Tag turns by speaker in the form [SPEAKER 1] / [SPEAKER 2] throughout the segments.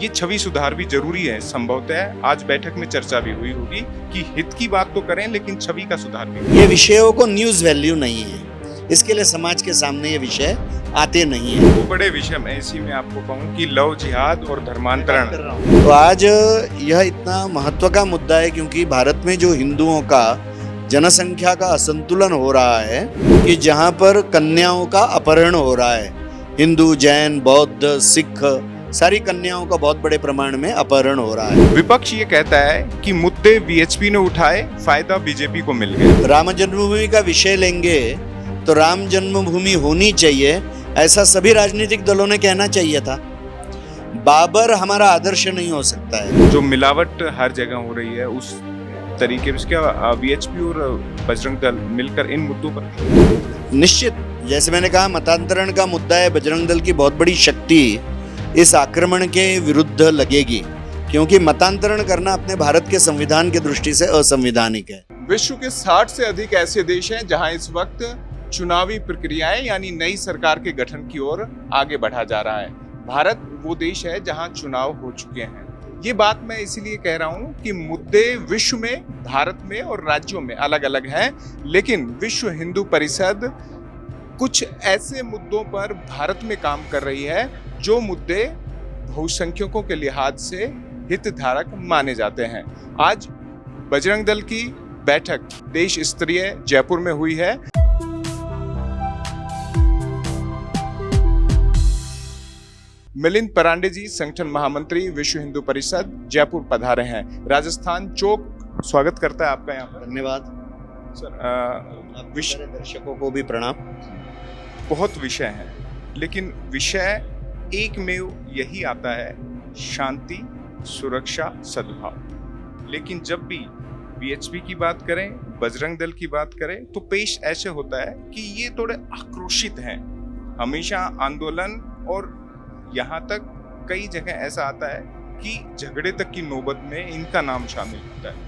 [SPEAKER 1] ये छवि सुधार भी जरूरी है। संभवतः आज बैठक में चर्चा भी हुई होगी कि हित की बात तो करें लेकिन छवि का सुधार भी।
[SPEAKER 2] ये विषयों को न्यूज़ वैल्यू नहीं है, इसके लिए समाज के सामने ये विषय आते नहीं है।
[SPEAKER 1] वो बड़े विषय में इसी में आपको कहूँ कि लव जिहाद और धर्मांतरण।
[SPEAKER 2] तो आज यह इतना महत्व का मुद्दा है क्योंकि भारत में जो हिंदुओं का जनसंख्या का असंतुलन हो रहा है कि जहाँ पर कन्याओं का अपहरण हो रहा है, हिंदू, जैन, बौद्ध, सिख सारी कन्याओं का बहुत बड़े प्रमाण में अपहरण हो रहा है।
[SPEAKER 1] विपक्ष ये कहता है कि मुद्दे वीएचपी ने उठाए, फायदा बीजेपी को मिल गया।
[SPEAKER 2] राम जन्मभूमि का विषय लेंगे तो राम जन्मभूमि होनी चाहिए, ऐसा सभी राजनीतिक दलों ने कहना चाहिए था। बाबर हमारा आदर्श नहीं हो सकता है।
[SPEAKER 1] जो मिलावट हर जगह हो रही है उस तरीके से क्या वीएचपी और बजरंग दल मिलकर इन मुद्दों पर
[SPEAKER 2] निश्चित, जैसे मैंने कहा, मतांतरण का मुद्दा है। बजरंग दल की बहुत बड़ी शक्ति इस आक्रमण के विरुद्ध लगेगी क्योंकि मतांतरण करना अपने भारत के संविधान की दृष्टि से असंवैधानिक है।
[SPEAKER 1] विश्व के 60 से अधिक ऐसे देश हैं जहां इस वक्त चुनावी प्रक्रियाएं यानी नई सरकार के गठन की ओर आगे बढ़ा जा रहा है। भारत वो देश है जहां चुनाव हो चुके हैं। ये बात मैं इसीलिए कह रहा हूं कि मुद्दे विश्व में, भारत में और राज्यों में अलग अलग हैं, लेकिन विश्व हिंदू परिषद कुछ ऐसे मुद्दों पर भारत में काम कर रही है जो मुद्दे बहुसंख्यकों के लिहाज से हितधारक माने जाते हैं। आज बजरंग दल की बैठक देश स्तरीय जयपुर में हुई है। मिलिंद परांडे जी, संगठन महामंत्री, विश्व हिंदू परिषद, जयपुर पधारे हैं। राजस्थान चौक स्वागत करता है आपका यहाँ पर।
[SPEAKER 2] धन्यवाद
[SPEAKER 1] सर।
[SPEAKER 2] विश्व दर्शकों को भी प्रणाम।
[SPEAKER 1] बहुत विषय हैं, लेकिन विषय एक में यही आता है, शांति, सुरक्षा, सद्भाव। लेकिन जब भी वीएचपी की बात करें, बजरंग दल की बात करें, तो पेश ऐसे होता है कि ये थोड़े आक्रोशित हैं। हमेशा आंदोलन और यहाँ तक कई जगह ऐसा आता है कि झगड़े तक की नौबत में इनका नाम शामिल होता है।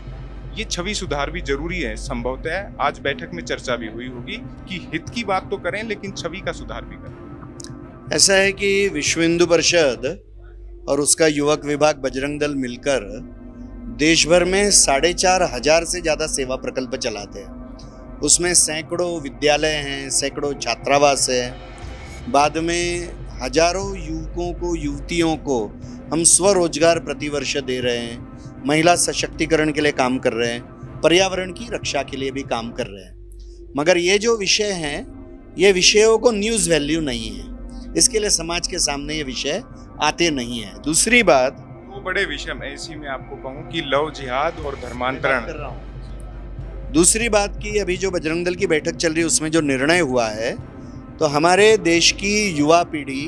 [SPEAKER 1] ये छवि सुधार भी जरूरी है। संभवतः आज बैठक में चर्चा भी हुई होगी कि हित की बात तो करें लेकिन छवि का सुधार भी करें।
[SPEAKER 2] ऐसा है कि विश्व हिंदू परिषद और उसका युवक विभाग बजरंग दल मिलकर देश भर में 4,500 से ज़्यादा सेवा प्रकल्प चलाते हैं। उसमें सैकड़ों विद्यालय हैं, सैकड़ों छात्रावास हैं। बाद में हजारों युवकों को, युवतियों को हम स्वरोजगार प्रतिवर्ष दे रहे हैं। महिला सशक्तिकरण के लिए काम कर रहे हैं, पर्यावरण की रक्षा के लिए भी काम कर रहे हैं। मगर ये जो विषय हैं, ये विषयों को न्यूज़ वैल्यू नहीं है, इसके लिए समाज के सामने ये विषय आते नहीं है। दूसरी बात,
[SPEAKER 1] वो बड़े विषय में इसी में आपको कहूँ कि लव जिहाद और धर्मांतरण।
[SPEAKER 2] दूसरी बात की अभी जो बजरंग दल की बैठक चल रही है उसमें जो निर्णय हुआ है, तो हमारे देश की युवा पीढ़ी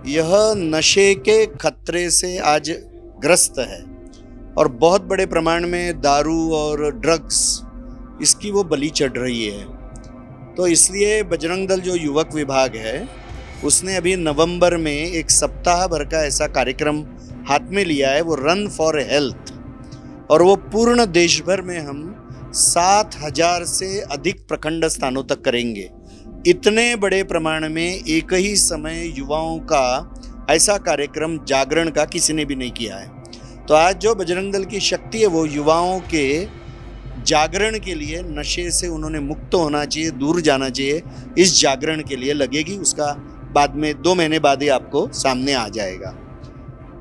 [SPEAKER 2] यह नशे के खतरे से आज ग्रस्त है और बहुत बड़े प्रमाण में दारू और ड्रग्स इसकी वो बलि चढ़ रही है। तो इसलिए बजरंग दल जो युवक विभाग है उसने अभी नवंबर में एक सप्ताह भर का ऐसा कार्यक्रम हाथ में लिया है, वो रन फॉर हेल्थ, और वो पूर्ण देश भर में हम 7,000 से अधिक प्रखंड स्थानों तक करेंगे। इतने बड़े प्रमाण में एक ही समय युवाओं का ऐसा कार्यक्रम जागरण का किसी ने भी नहीं किया है। तो आज जो बजरंग दल की शक्ति है वो युवाओं के जागरण के लिए, नशे से उन्होंने मुक्त होना चाहिए, दूर जाना चाहिए, इस जागरण के लिए लगेगी। उसका बाद में 2 महीने बाद ही आपको सामने आ जाएगा।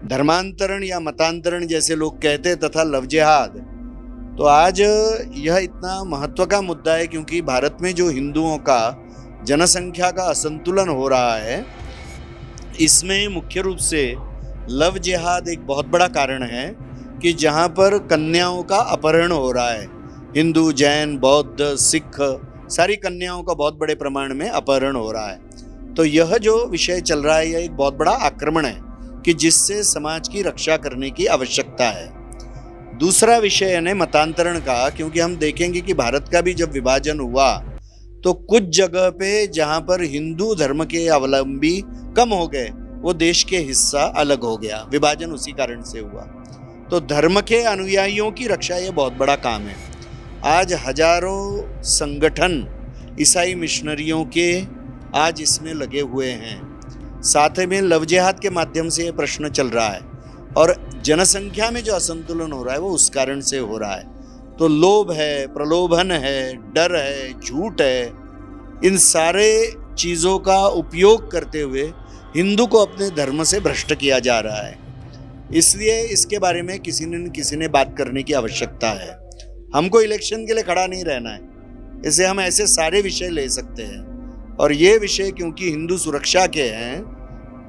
[SPEAKER 2] धर्मांतरण या मतांतरण जैसे लोग कहते हैं तथा लव जिहाद, तो आज यह इतना महत्व का मुद्दा है क्योंकि भारत में जो हिंदुओं का जनसंख्या का असंतुलन हो रहा है, इसमें मुख्य रूप से लव जिहाद एक बहुत बड़ा कारण है कि जहाँ पर कन्याओं का अपहरण हो रहा है। हिंदू, जैन, बौद्ध, सिख सारी कन्याओं का बहुत बड़े प्रमाण में अपहरण हो रहा है। तो यह जो विषय चल रहा है, यह एक बहुत बड़ा आक्रमण है कि जिससे समाज की रक्षा करने की आवश्यकता है। दूसरा विषय है मतांतरण का, क्योंकि हम देखेंगे कि भारत का भी जब विभाजन हुआ तो कुछ जगह पे जहाँ पर हिंदू धर्म के अवलंबी कम हो गए, वो देश के हिस्सा अलग हो गया। विभाजन उसी कारण से हुआ। तो धर्म के अनुयायियों की रक्षा ये बहुत बड़ा काम है। आज हजारों संगठन ईसाई मिशनरियों के आज इसमें लगे हुए हैं। साथ में लव जिहाद के माध्यम से ये प्रश्न चल रहा है और जनसंख्या में जो असंतुलन हो रहा है वो उस कारण से हो रहा है। तो लोभ है, प्रलोभन है, डर है, झूठ है, इन सारे चीज़ों का उपयोग करते हुए हिंदू को अपने धर्म से भ्रष्ट किया जा रहा है। इसलिए इसके बारे में किसी न किसी ने बात करने की आवश्यकता है। हमको इलेक्शन के लिए खड़ा नहीं रहना है, इसे हम ऐसे सारे विषय ले सकते हैं। और ये विषय क्योंकि हिंदू सुरक्षा के हैं,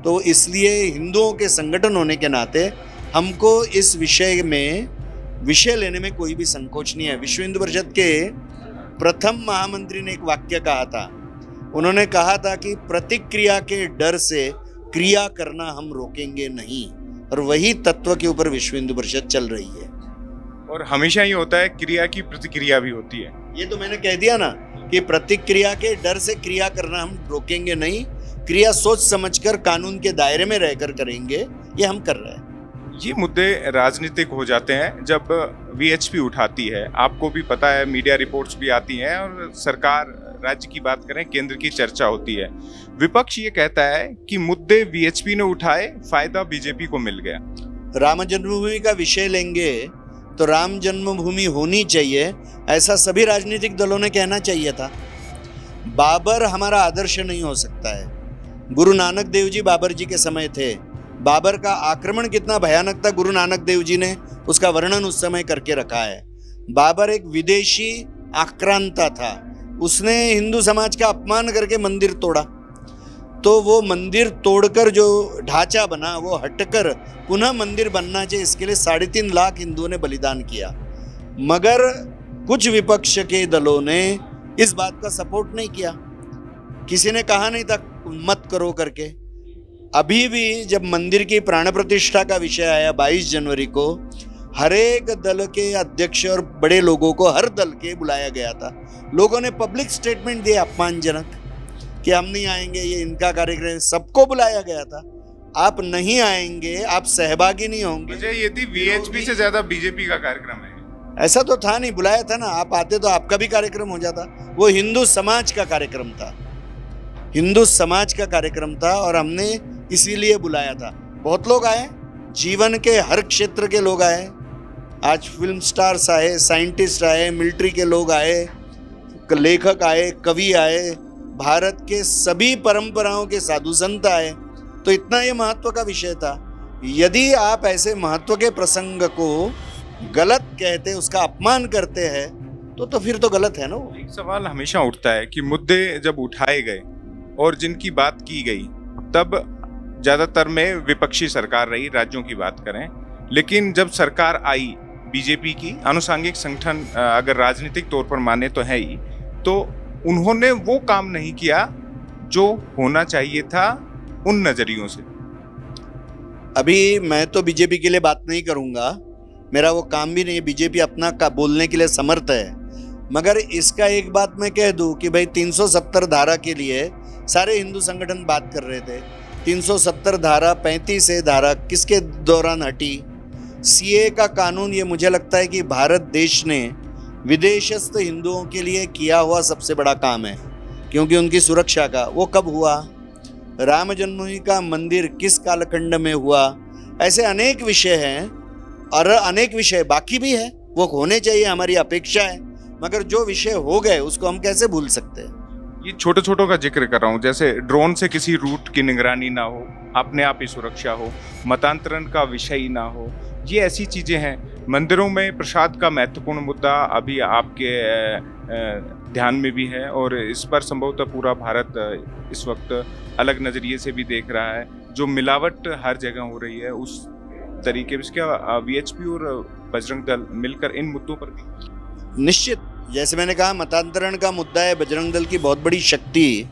[SPEAKER 2] तो इसलिए हिंदुओं के संगठन होने के नाते हमको इस विषय में विषय लेने में कोई भी संकोच नहीं है। विश्व हिंदू परिषद के प्रथम महामंत्री ने एक वाक्य कहा था, उन्होंने कहा था कि प्रतिक्रिया के डर से क्रिया करना हम रोकेंगे नहीं, और वही तत्व के ऊपर विश्व हिंदू परिषद चल रही है।
[SPEAKER 1] और हमेशा ही होता है, क्रिया की प्रतिक्रिया भी होती है।
[SPEAKER 2] ये तो मैंने कह दिया ना कि प्रतिक्रिया के डर से क्रिया करना हम रोकेंगे नहीं, क्रिया सोच समझकर कानून के दायरे में रहकर करेंगे, ये हम कर रहे हैं।
[SPEAKER 1] ये मुद्दे राजनीतिक हो जाते हैं जब वीएचपी उठाती है। आपको भी पता है, मीडिया रिपोर्ट्स भी आती हैं और सरकार, राज्य की बात करें, केंद्र की चर्चा होती है। विपक्ष ये कहता है कि मुद्दे वीएचपी ने उठाए, फायदा बीजेपी को मिल गया।
[SPEAKER 2] राम जन्मभूमि का विषय लेंगे तो राम जन्मभूमि होनी चाहिए, ऐसा सभी राजनीतिक दलों ने कहना चाहिए था। बाबर हमारा आदर्श नहीं हो सकता है। गुरु नानक देव जी बाबर जी के समय थे। बाबर का आक्रमण कितना भयानक था, गुरु नानक देव जी ने उसका वर्णन उस समय करके रखा है। बाबर एक विदेशी आक्रांता था, उसने हिंदू समाज का अपमान करके मंदिर तोड़ा। तो वो मंदिर तोड़कर जो ढांचा बना वो हटकर पुनः मंदिर बनना चाहिए, इसके लिए 3.5 लाख हिंदुओं ने बलिदान किया। मगर कुछ विपक्ष के दलों ने इस बात का सपोर्ट नहीं किया, किसी ने कहा नहीं था मत करो करके। अभी भी जब मंदिर की प्राण प्रतिष्ठा का विषय आया 22 जनवरी को, हर एक दल के अध्यक्ष और बड़े लोगों को हर दल के बुलाया गया था। लोगों ने पब्लिक स्टेटमेंट दिए अपमानजनक कि हम नहीं आएंगे, ये इनका कार्यक्रम, सबको बुलाया गया था। आप नहीं आएंगे, आप सहभागी नहीं होंगे।
[SPEAKER 1] मुझे ये थी वीएचपी से ज्यादा बीजेपी का कार्यक्रम है।
[SPEAKER 2] ऐसा तो था नहीं, बुलाया था ना, आप आते तो आपका भी कार्यक्रम हो जाता। वो हिंदू समाज का कार्यक्रम था, हिंदू समाज का कार्यक्रम था और हमने इसीलिए बुलाया था। बहुत लोग आए, जीवन के हर क्षेत्र के लोग आए। आज फिल्म स्टार्स आए, साइंटिस्ट आए, मिलिट्री के लोग आए, लेखक आए, कवि आए, भारत के सभी परंपराओं के साधु संत आए। तो इतना ये महत्व का विषय था। यदि आप ऐसे महत्व के प्रसंग को गलत कहते, उसका अपमान करते हैं, तो फिर तो गलत है ना।
[SPEAKER 1] एक सवाल हमेशा उठता है कि मुद्दे जब उठाए गए और जिनकी बात की गई, तब ज़्यादातर में विपक्षी सरकार रही, राज्यों की बात करें। लेकिन जब सरकार आई बीजेपी की, आनुषंगिक संगठन अगर राजनीतिक तौर पर माने तो है ही, तो उन्होंने वो काम नहीं किया जो होना चाहिए था उन नजरियों से।
[SPEAKER 2] अभी मैं तो बीजेपी के लिए बात नहीं करूंगा, मेरा वो काम भी नहीं। बीजेपी अपना का बोलने के लिए समर्थ है। मगर इसका एक बात मैं कह दूं कि भाई 370 धारा के लिए सारे हिंदू संगठन बात कर रहे थे। 370 धारा, 35 धारा किसके दौरान हटी? सीए का कानून, ये मुझे लगता है कि भारत देश ने विदेशस्थ हिंदुओं के लिए किया हुआ सबसे बड़ा काम है, क्योंकि उनकी सुरक्षा का। वो कब हुआ? राम जन्मभूमि का मंदिर किस कालखंड में हुआ? ऐसे अनेक विषय हैं और अनेक विषय बाकी भी है, वो होने चाहिए, हमारी अपेक्षा है। मगर जो विषय हो गए उसको हम कैसे भूल सकते हैं?
[SPEAKER 1] ये छोटे छोटों का जिक्र कर रहा हूँ, जैसे ड्रोन से किसी रूट की निगरानी ना हो, अपने आप ही सुरक्षा हो, मतांतरण का विषय ही ना हो, ये ऐसी चीज़ें हैं। मंदिरों में प्रसाद का महत्वपूर्ण मुद्दा अभी आपके ध्यान में भी है और इस पर संभवतः पूरा भारत इस वक्त अलग नज़रिए से भी देख रहा है। जो मिलावट हर जगह हो रही है, उस तरीके से क्या वीएचपी और बजरंग दल मिलकर इन मुद्दों पर भी?
[SPEAKER 2] निश्चित, जैसे मैंने कहा, मतांतरण का मुद्दा है। बजरंग दल की बहुत बड़ी शक्ति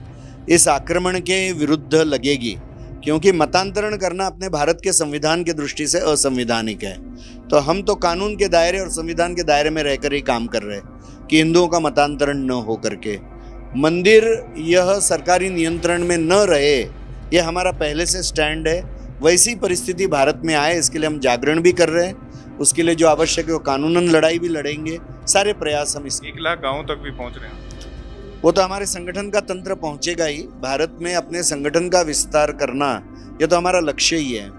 [SPEAKER 2] इस आक्रमण के विरुद्ध लगेगी, क्योंकि मतांतरण करना अपने भारत के संविधान की दृष्टि से असंवैधानिक है। तो हम तो कानून के दायरे और संविधान के दायरे में रहकर ही काम कर रहे हैं कि हिंदुओं का मतांतरण न हो करके। मंदिर यह सरकारी नियंत्रण में न रहे, यह हमारा पहले से स्टैंड है। वैसी परिस्थिति भारत में आए, इसके लिए हम जागरण भी कर रहे हैं। उसके लिए जो आवश्यक है वो कानूनन लड़ाई भी लड़ेंगे। सारे प्रयास हम
[SPEAKER 1] 1 लाख गाँव तक भी पहुँच रहे हैं।
[SPEAKER 2] वो तो हमारे संगठन का तंत्र पहुंचेगा ही। भारत में अपने संगठन का विस्तार करना, ये तो हमारा लक्ष्य ही है।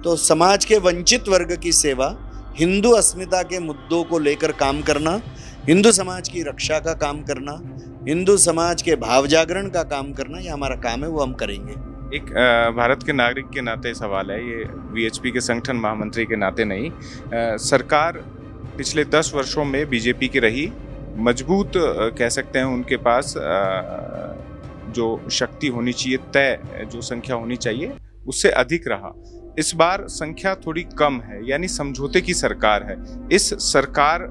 [SPEAKER 2] तो समाज के वंचित वर्ग की सेवा, हिंदू अस्मिता के मुद्दों को लेकर काम करना, हिंदू समाज की रक्षा का काम करना, हिंदू समाज के भाव जागरण का काम करना, ये हमारा काम है, वो हम करेंगे।
[SPEAKER 1] एक भारत के नागरिक के नाते सवाल है, ये वीएचपी के संगठन महामंत्री के नाते नहीं। सरकार पिछले 10 वर्षों में बीजेपी की रही, मजबूत कह सकते हैं उनके पास जो शक्ति होनी चाहिए, तय जो संख्या होनी चाहिए उससे अधिक रहा। इस बार संख्या थोड़ी कम है, यानी समझौते की सरकार है। इस सरकार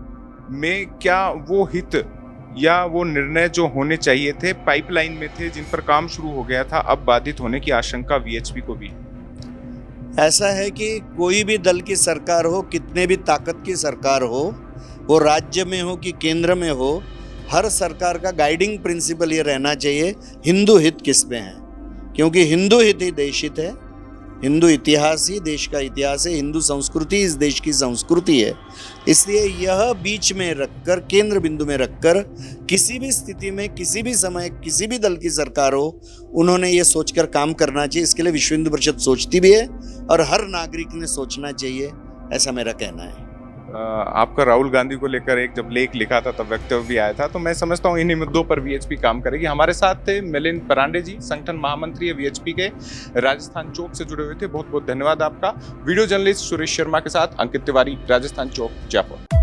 [SPEAKER 1] में क्या वो हित या वो निर्णय जो होने चाहिए थे, पाइपलाइन में थे, जिन पर काम शुरू हो गया था, अब बाधित होने की आशंका वीएचपी को भी?
[SPEAKER 2] ऐसा है कि कोई भी दल की सरकार हो, कितने भी ताकत की सरकार हो, वो राज्य में हो कि केंद्र में हो, हर सरकार का गाइडिंग प्रिंसिपल ये रहना चाहिए, हिंदू हित किस में है। क्योंकि हिंदू हित ही देश हित है, हिंदू इतिहास ही देश का इतिहास है, हिंदू संस्कृति इस देश की संस्कृति है। इसलिए यह बीच में रखकर, केंद्र बिंदु में रखकर, किसी भी स्थिति में, किसी भी समय, किसी भी दल की सरकार हो, उन्होंने ये सोचकर काम करना चाहिए। इसके लिए विश्व हिंदू परिषद सोचती भी है और हर नागरिक ने सोचना चाहिए, ऐसा मेरा कहना है।
[SPEAKER 1] आपका राहुल गांधी को लेकर एक जब लेख लिखा था तब वक्तव्य भी आया था, तो मैं समझता हूँ इन्हीं मुद्दों पर वीएचपी काम करेगी। हमारे साथ थे मिलिंद परांडे जी, संगठन महामंत्री है वीएचपी के, राजस्थान चौक से जुड़े हुए थे। बहुत बहुत धन्यवाद आपका। वीडियो जर्नलिस्ट सुरेश शर्मा के साथ अंकित तिवारी, राजस्थान चौक, जयपुर।